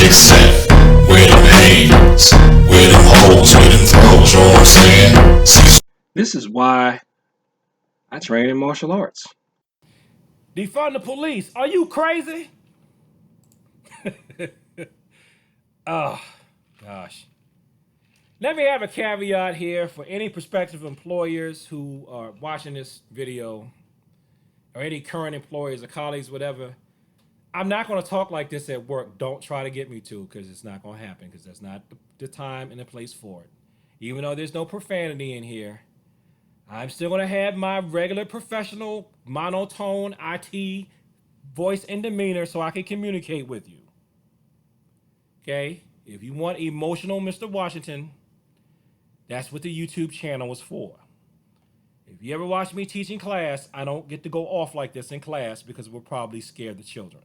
except where them hands, where them holes, where them throws, you know what I'm saying? This is why I train in martial arts. Defund the police. Are you crazy? Oh, gosh. Let me have a caveat here for any prospective employers who are watching this video, or any current employees or colleagues, whatever. I'm not going to talk like this at work. Don't try to get me to, because it's not going to happen, because that's not the time and the place for it. Even though there's no profanity in here, I'm still going to have my regular professional monotone IT voice and demeanor so I can communicate with you. Okay? If you want emotional Mr. Washington, that's what the YouTube channel is for. If you ever watch me teach in class, I don't get to go off like this in class because we'll probably scare the children.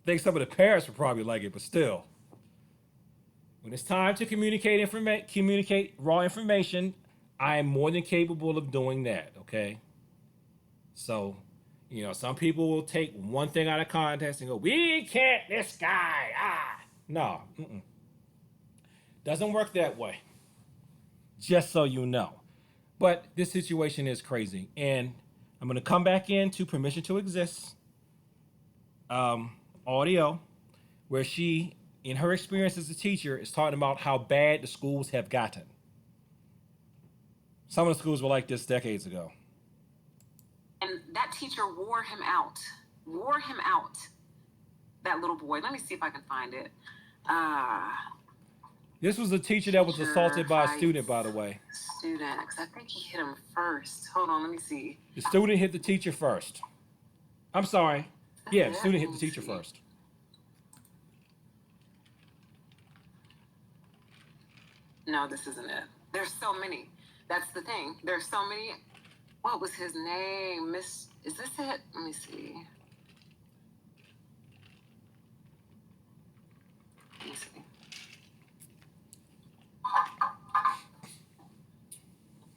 I think some of the parents would probably like it, but still. When it's time to communicate raw information, I am more than capable of doing that, okay? So, some people will take one thing out of context and go, we can't, this guy, No, doesn't work that way. Just so you know. But this situation is crazy. And I'm going to come back into Permission to Exist audio, where she, in her experience as a teacher, is talking about how bad the schools have gotten. Some of the schools were like this decades ago. And that teacher wore him out. That little boy. Let me see if I can find it. This was a teacher that was assaulted by a student, by the way. Student, because I think he hit him first. Hold on, let me see. The student hit the teacher first. I'm sorry. Yeah, the student hit the teacher first. No, this isn't it. There's so many. That's the thing. There's so many. What was his name? Is this it? Let me see.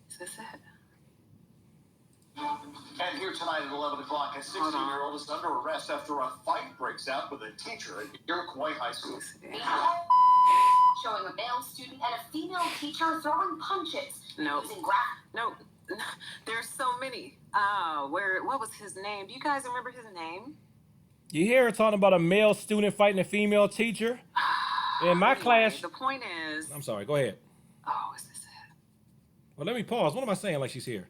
Is this it? And here tonight at 11 o'clock, a 16-year-old is under arrest after a fight breaks out with a teacher at Iroquois High School. Showing a male student and a female teacher throwing punches. No. There's so many. What was his name? Do you guys remember his name? You hear her talking about a male student fighting a female teacher? In my class. The point is. I'm sorry, go ahead. Oh, is this it? Well, let me pause. What am I saying like she's here?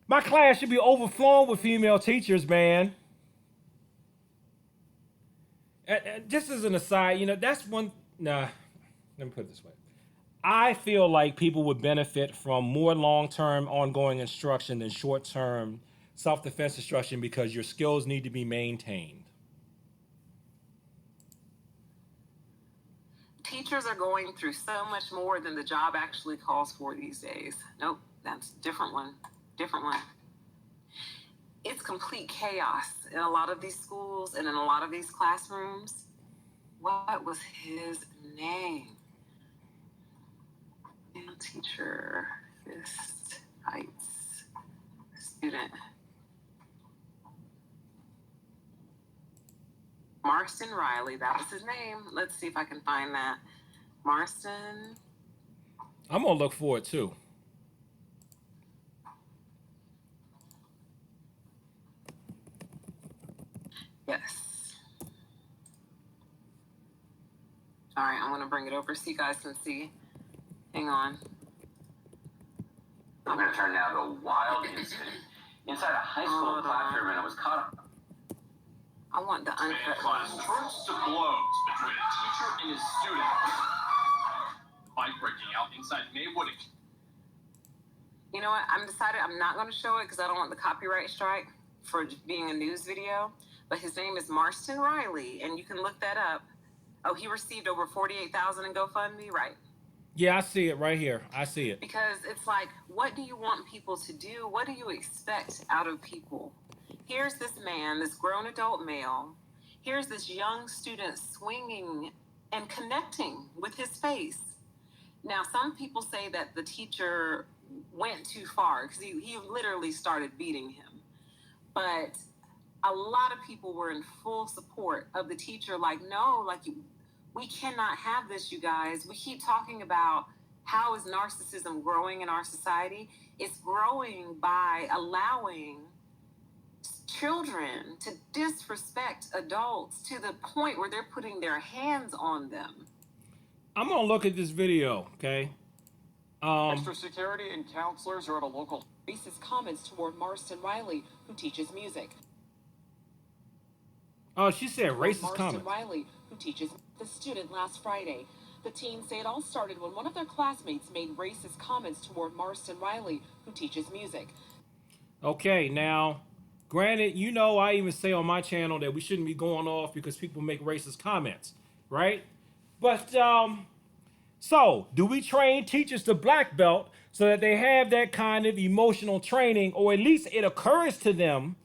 My class should be overflowing with female teachers, man. Just as an aside, that's one. Nah, let me put it this way. I feel like people would benefit from more long-term ongoing instruction than short-term self-defense instruction, because your skills need to be maintained. Teachers are going through so much more than the job actually calls for these days. Nope, that's a different one. It's complete chaos in a lot of these schools and in a lot of these classrooms. What was his name? Teacher, Fist Heights, student. Marston Riley, that was his name. Let's see if I can find that. Marston. I'm going to look for it too. Yes. All right, I'm going to bring it over so you guys can see. Hang on. I'm going to turn now to a wild incident inside a high school classroom, and it was caught up. I want the uncut. Class turns to blows between a teacher and his student. Fight breaking out inside Maywood. You know what? I'm decided I'm not going to show it because I don't want the copyright strike for being a news video. But his name is Marston Riley, and you can look that up. Oh, he received over $48,000 in GoFundMe, right? Yeah, I see it right here. I see it. Because it's like, what do you want people to do? What do you expect out of people? Here's this man, this grown adult male. Here's this young student swinging and connecting with his face. Now, some people say that the teacher went too far because he literally started beating him. But a lot of people were in full support of the teacher. Like, no, we cannot have this, you guys. We keep talking about how is narcissism growing in our society. It's growing by allowing children to disrespect adults to the point where they're putting their hands on them. I'm gonna look at this video, okay? Extra security and counselors are at a local. Racist comments toward Marston Riley, who teaches music. Oh, she said racist Marston comments. Riley, who teaches the student last Friday. The teens say it all started when one of their classmates made racist comments toward Marston Riley, who teaches music. Okay, now, granted, you know I even say on my channel that we shouldn't be going off because people make racist comments, right? But, so, do we train teachers to black belt so that they have that kind of emotional training, or at least it occurs to them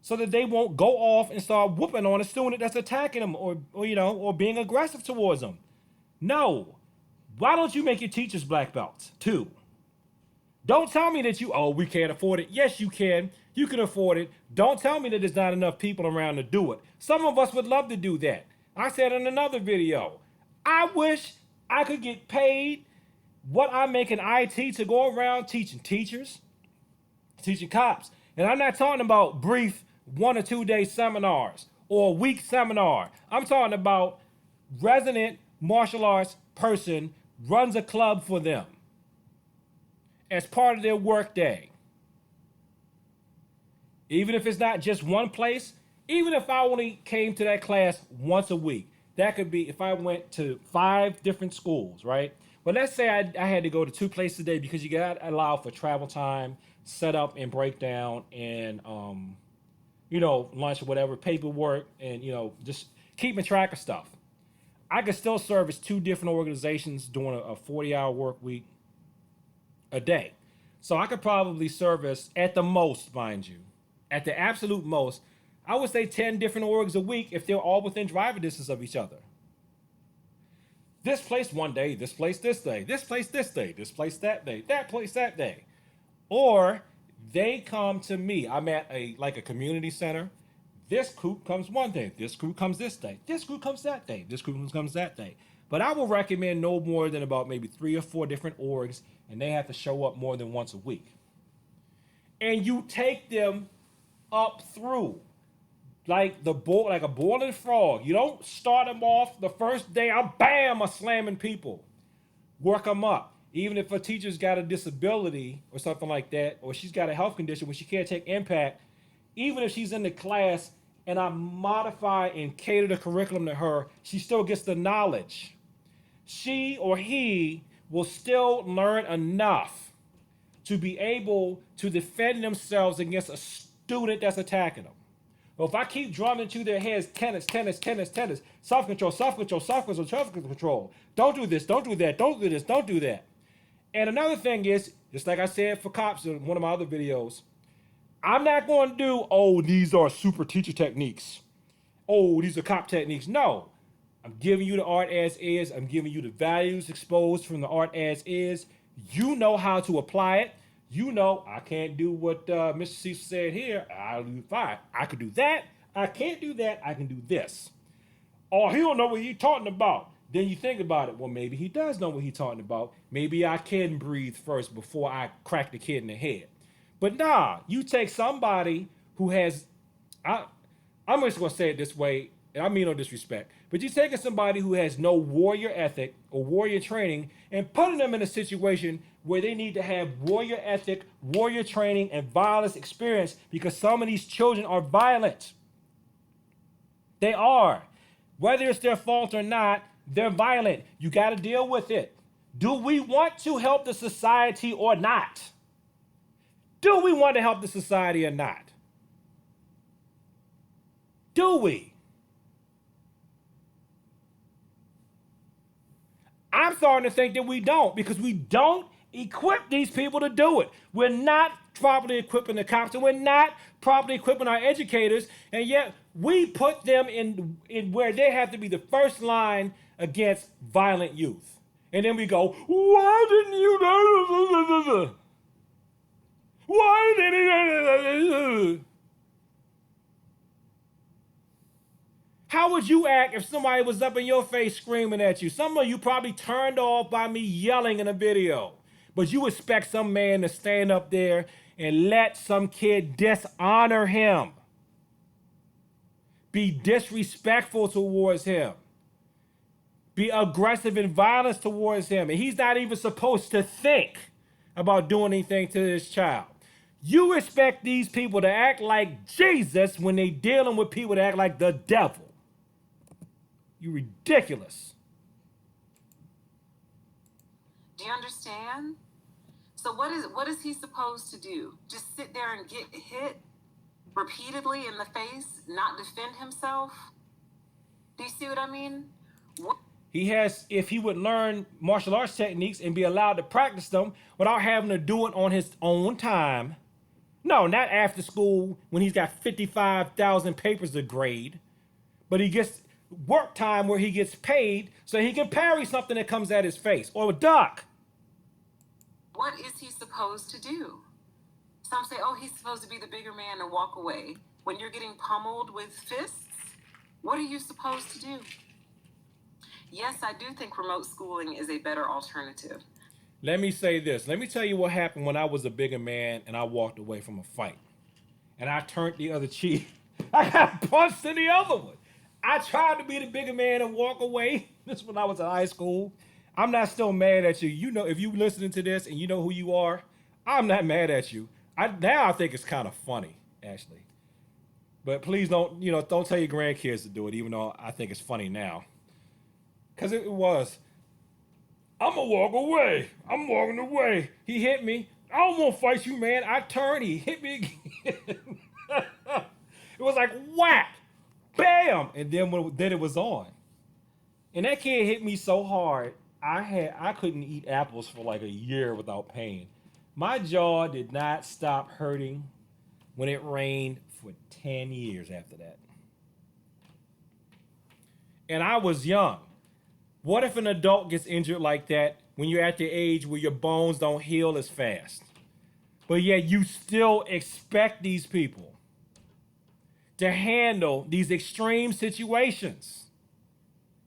so that they won't go off and start whooping on a student that's attacking them or being aggressive towards them? No. Why don't you make your teachers black belts too? Don't tell me that we can't afford it. Yes, you can. You can afford it. Don't tell me that there's not enough people around to do it. Some of us would love to do that. I said in another video, I wish I could get paid what I make in IT to go around teaching teachers, teaching cops. And I'm not talking about brief 1 or 2 day seminars or a week seminar. I'm talking about resident martial arts person runs a club for them as part of their work day. Even if it's not just one place, even if I only came to that class once a week, that could be if I went to 5 different schools, right? But let's say I had to go to 2 places a day because you got to allow for travel time, setup and breakdown, and lunch or whatever, paperwork, and just keeping track of stuff. I could still service 2 different organizations doing a 40-hour work week a day. So I could probably service, at the most, mind you, at the absolute most, I would say 10 different orgs a week if they're all within driving distance of each other. This place one day, this place this day, this place this day, this place that day, that place that day. Or they come to me. I'm at a community center. This group comes one day. This group comes this day. This group comes that day. This group comes that day. But I will recommend no more than about maybe 3 or 4 different orgs, and they have to show up more than once a week. And you take them up through like a boiling frog. You don't start them off the first day. I'm slamming people. Work them up. Even if a teacher's got a disability or something like that, or she's got a health condition where she can't take impact, even if she's in the class and I modify and cater the curriculum to her, she still gets the knowledge. She or he will still learn enough to be able to defend themselves against a student that's attacking them. Well, if I keep drumming to their heads, tennis, self-control, don't do this, don't do that, don't do this, don't do that. And another thing is, just like I said for cops in one of my other videos, I'm not going to do, these are super teacher techniques. These are cop techniques. No. I'm giving you the art as is. I'm giving you the values exposed from the art as is. You know how to apply it. You know, I can't do what Mr. Cecil said here. I'll do fine. I could do that. I can't do that. I can do this. Or he don't know what he's talking about. Then you think about it. Well, maybe he does know what he's talking about. Maybe I can breathe first before I crack the kid in the head. But nah, you take somebody who has, I'm just going to say it this way, and I mean no disrespect, but you're taking somebody who has no warrior ethic or warrior training and putting them in a situation where they need to have warrior ethic, warrior training, and violence experience because some of these children are violent. They are. Whether it's their fault or not, they're violent. You got to deal with it. Do we want to help the society or not? Do we want to help the society or not? Do we? I'm starting to think that we don't, because we don't equip these people to do it. We're not properly equipping the cops, and we're not properly equipping our educators, and yet we put them in where they have to be the first line against violent youth. And then we go, why didn't you do? Why didn't you? How would you act if somebody was up in your face screaming at you? Some of you probably turned off by me yelling in a video. But you expect some man to stand up there and let some kid dishonor him. Be disrespectful towards him. Be aggressive and violent towards him. And he's not even supposed to think about doing anything to this child. You expect these people to act like Jesus when they dealing with people that act like the devil. You ridiculous. Do you understand? So what is he supposed to do? Just sit there and get hit repeatedly in the face, not defend himself? Do you see what I mean? He has, if he would learn martial arts techniques and be allowed to practice them without having to do it on his own time. No, not after school when he's got 55,000 papers to grade. But he gets work time where he gets paid so he can parry something that comes at his face or duck. What is he supposed to do? Some say, oh, he's supposed to be the bigger man and walk away. When you're getting pummeled with fists, what are you supposed to do? Yes, I do think remote schooling is a better alternative. Let me say this. Let me tell you what happened when I was a bigger man and I walked away from a fight. And I turned the other cheek. I got punched in the other one. I tried to be the bigger man and walk away. This when I was in high school. I'm not still mad at you. You know, if you listening to this and you know who you are, I'm not mad at you. Now I think it's kind of funny, actually. But please don't tell your grandkids to do it, even though I think it's funny now. Because it was. I'm going to walk away. I'm walking away. He hit me. I don't want to fight you, man. I turned. He hit me again. It was like whack. Bam. And then it was on. And that kid hit me so hard, I couldn't eat apples for like a year without pain. My jaw did not stop hurting when it rained for 10 years after that. And I was young. What if an adult gets injured like that when you're at the age where your bones don't heal as fast? But yet you still expect these people to handle these extreme situations.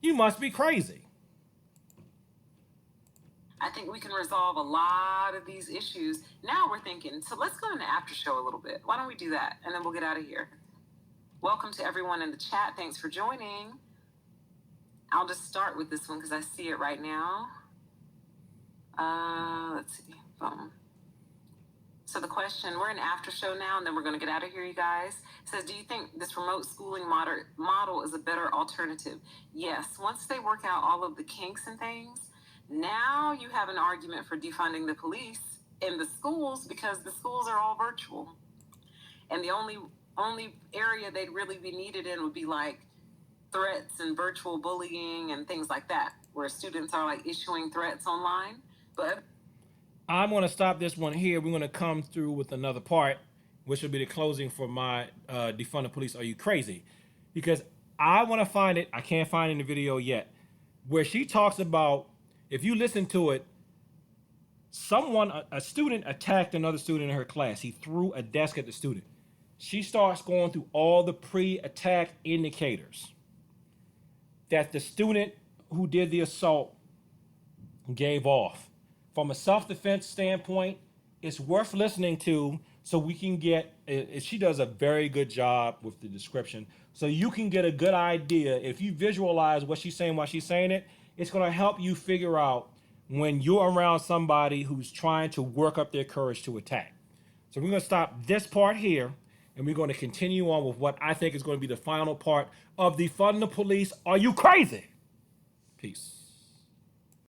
You must be crazy. I think we can resolve a lot of these issues. Now we're thinking, so let's go in the after show a little bit. Why don't we do that? And then we'll get out of here. Welcome to everyone in the chat. Thanks for joining. I'll just start with this one because I see it right now. Let's see. Boom. So the question, we're in after show now, and then we're going to get out of here, you guys. It says, do you think this remote schooling model is a better alternative? Yes. Once they work out all of the kinks and things, now you have an argument for defunding the police in the schools because the schools are all virtual. And the only area they'd really be needed in would be like threats and virtual bullying and things like that, where students are like issuing threats online. But I'm going to stop this one here. We're going to come through with another part, which will be the closing for my Defund the Police. Are you crazy? Because I want to find it. I can't find it in the video yet, where she talks about, if you listen to it, a student attacked another student in her class. He threw a desk at the student. She starts going through all the pre-attack indicators that the student who did the assault gave off. From a self-defense standpoint, it's worth listening to so we can get, she does a very good job with the description, so you can get a good idea. If you visualize what she's saying while she's saying it, it's going to help you figure out when you're around somebody who's trying to work up their courage to attack. So we're going to stop this part here, and we're going to continue on with what I think is going to be the final part of Defund the Police. Are you crazy? Peace.